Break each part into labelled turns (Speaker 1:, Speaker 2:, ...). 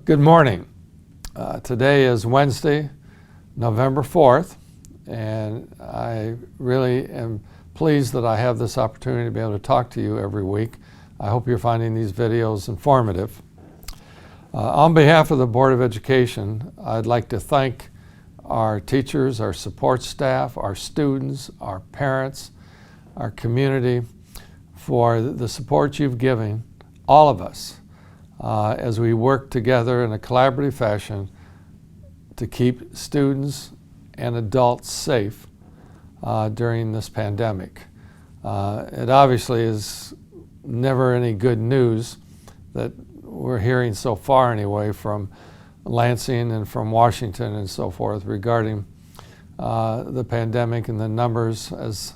Speaker 1: Good morning. Today is Wednesday, November 4th, and I really am pleased that I have this opportunity to be able to talk to you every week. I hope you're finding these videos informative. On behalf of the Board of Education, I'd like to thank our teachers, our support staff, our students, our parents, our community for the support you've given all of us as we work together in a collaborative fashion to keep students and adults safe during this pandemic. It obviously is never any good news that we're hearing so far anyway from Lansing and from Washington and so forth regarding the pandemic and the numbers as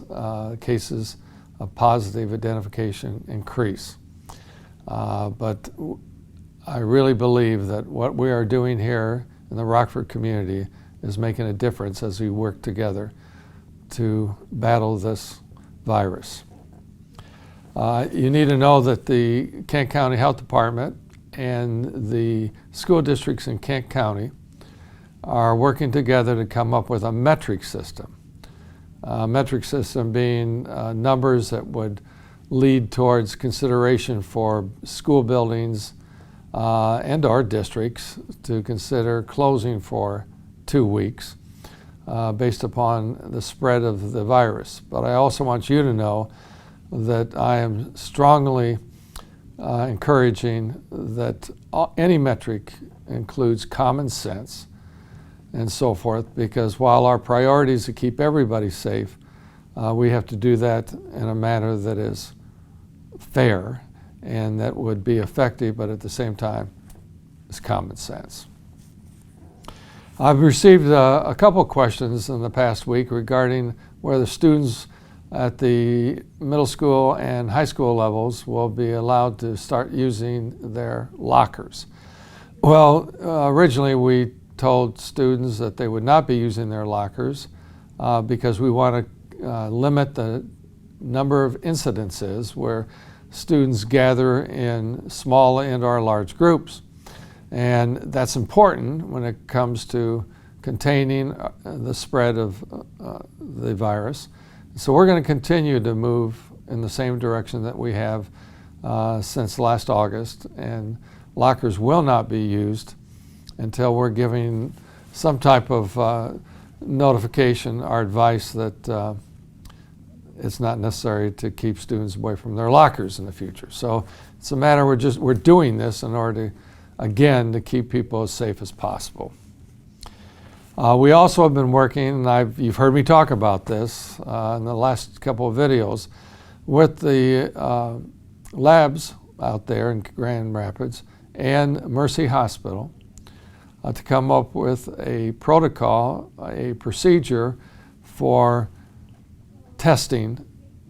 Speaker 1: cases of positive identification increase. But I really believe that what we are doing here in the Rockford community is making a difference as we work together to battle this virus. You need to know that the Kent County Health Department and the school districts in Kent County are working together to come up with a metric system. Metric system being numbers that would lead towards consideration for school buildings and our districts to consider closing for 2 weeks based upon the spread of the virus. But I also want you to know that I am strongly encouraging that any metric includes common sense and so forth, because while our priority is to keep everybody safe, we have to do that in a manner that is fair and that would be effective, but at the same time is common sense. I've received a couple questions in the past week regarding whether students at the middle school and high school levels will be allowed to start using their lockers. Well, originally we told students that they would not be using their lockers because we want to limit the number of incidences where students gather in small and or large groups. And that's important when it comes to containing the spread of the virus. So we're going to continue to move in the same direction that we have since last August, and lockers will not be used until we're giving some type of notification or advice that it's not necessary to keep students away from their lockers in the future. So it's a matter we're doing this in order to, again, to keep people as safe as possible. We also have been working, and you've heard me talk about this in the last couple of videos, with the labs out there in Grand Rapids and Mercy Hospital to come up with a protocol, a procedure for testing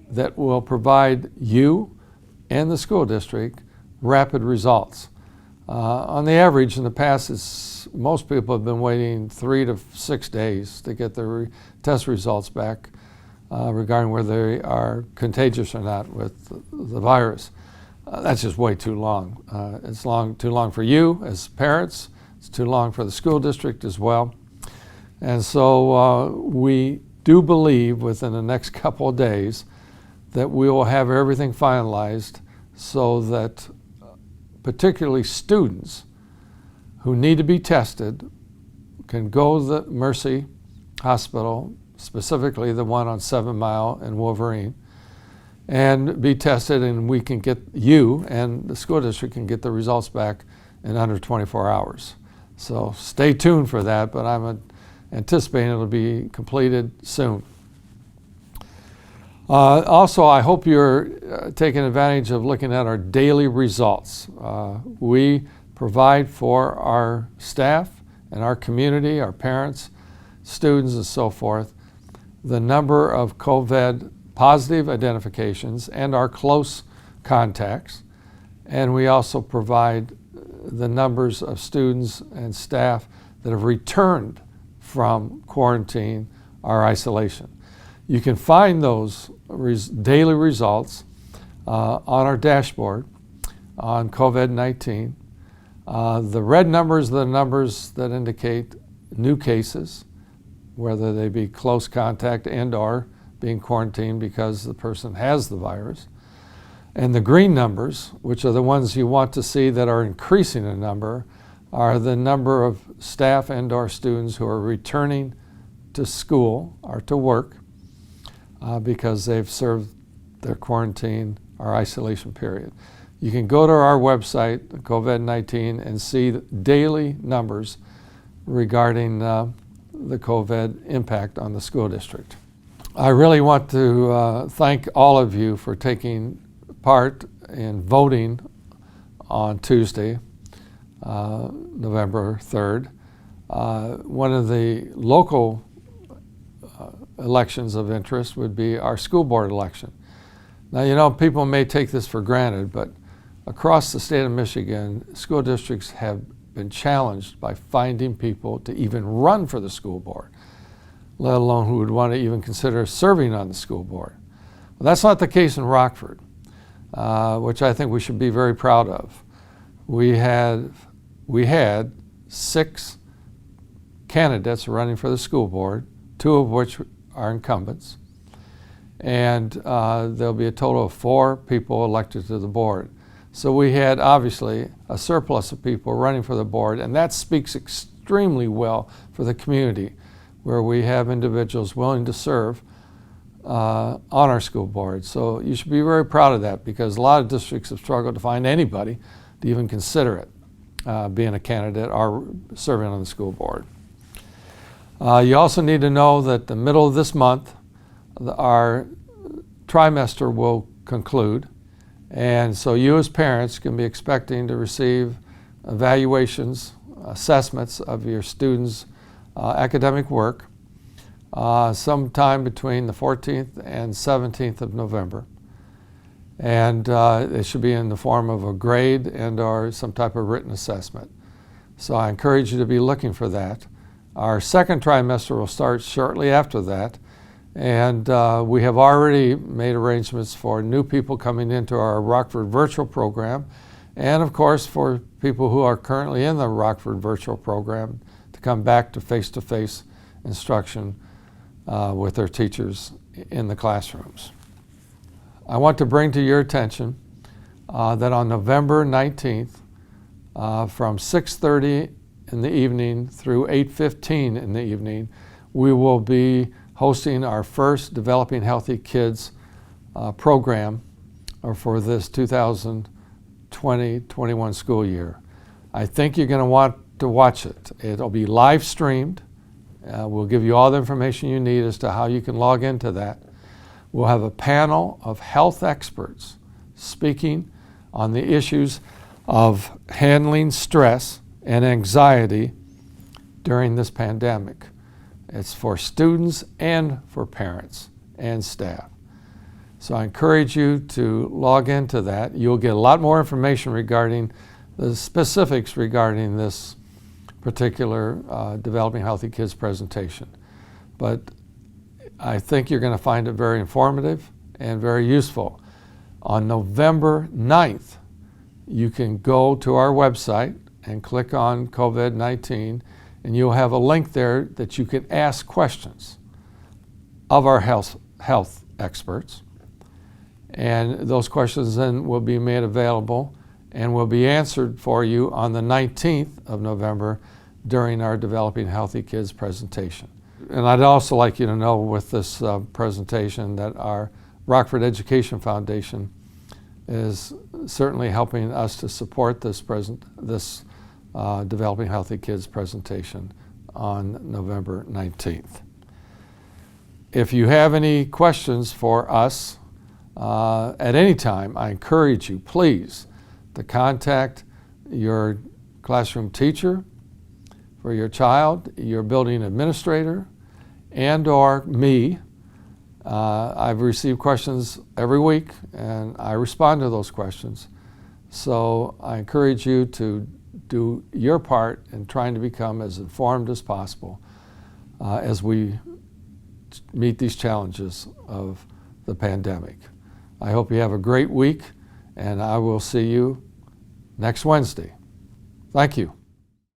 Speaker 1: that will provide you and the school district rapid results. On the average, in the past, most people have been waiting 3 to 6 days to get their test results back regarding whether they are contagious or not with the virus. That's just way too long. It's too long for you as parents. It's too long for the school district as well. And so we do believe within the next couple of days that we will have everything finalized so that particularly students who need to be tested can go to the Mercy Hospital, specifically the one on 7 Mile and Wolverine, and be tested, and we can get you and the school district can get the results back in under 24 hours. So stay tuned for that, but I'm anticipating it'll be completed soon. Also, I hope you're taking advantage of looking at our daily results. We provide for our staff and our community, our parents, students, and so forth, the number of COVID positive identifications and our close contacts. And we also provide the numbers of students and staff that have returned from quarantine or isolation. You can find those daily results on our dashboard on COVID-19 The red numbers are the numbers that indicate new cases, whether they be close contact and or being quarantined because the person has the virus. And the green numbers, which are the ones you want to see that are increasing in number, are the number of staff and or students who are returning to school or to work because they've served their quarantine or isolation period. You can go to our website, COVID-19, and see daily numbers regarding the COVID impact on the school district. I really want to thank all of you for taking part in voting on Tuesday, November 3rd. One of the local elections of interest would be our school board election. Now, you know, people may take this for granted, but across the state of Michigan, school districts have been challenged by finding people to even run for the school board, let alone who would want to even consider serving on the school board. Well, that's not the case in Rockford, which I think we should be very proud of. We had 6 candidates running for the school board, 2 of which are incumbents, and there'll be a total of 4 people elected to the board. So we had obviously a surplus of people running for the board, and that speaks extremely well for the community, where we have individuals willing to serve on our school board. So you should be very proud of that, because a lot of districts have struggled to find anybody to even consider it, being a candidate or serving on the school board. You also need to know that the middle of this month, our trimester will conclude. And so you as parents can be expecting to receive evaluations, assessments of your students' academic work sometime between the 14th and 17th of November. And it should be in the form of a grade and or some type of written assessment. So I encourage you to be looking for that. Our second trimester will start shortly after that. And we have already made arrangements for new people coming into our Rockford virtual program, and of course for people who are currently in the Rockford virtual program to come back to face-to-face instruction with their teachers in the classrooms. I want to bring to your attention that on November 19th, from 6:30 in the evening through 8:15 in the evening, we will be hosting our first Developing Healthy Kids program for this 2020-21 school year. I think you're going to want to watch it. It'll be live streamed. We'll give you all the information you need as to how you can log into that. We'll have a panel of health experts speaking on the issues of handling stress and anxiety during this pandemic. It's for students and for parents and staff. So I encourage you to log into that. You'll get a lot more information regarding the specifics regarding this particular Developing Healthy Kids presentation. But I think you're going to find it very informative and very useful. On November 9th, you can go to our website and click on COVID-19, and you'll have a link there that you can ask questions of our health experts. And those questions then will be made available and will be answered for you on the 19th of November during our Developing Healthy Kids presentation. And I'd also like you to know with this presentation that our Rockford Education Foundation is certainly helping us to support this Developing Healthy Kids presentation on November 19th. If you have any questions for us at any time, I encourage you, please, to contact your classroom teacher for your child, your building administrator, and or me. I've received questions every week, and I respond to those questions. So I encourage you to do your part in trying to become as informed as possible as we meet these challenges of the pandemic. I hope you have a great week, and I will see you next Wednesday. Thank you.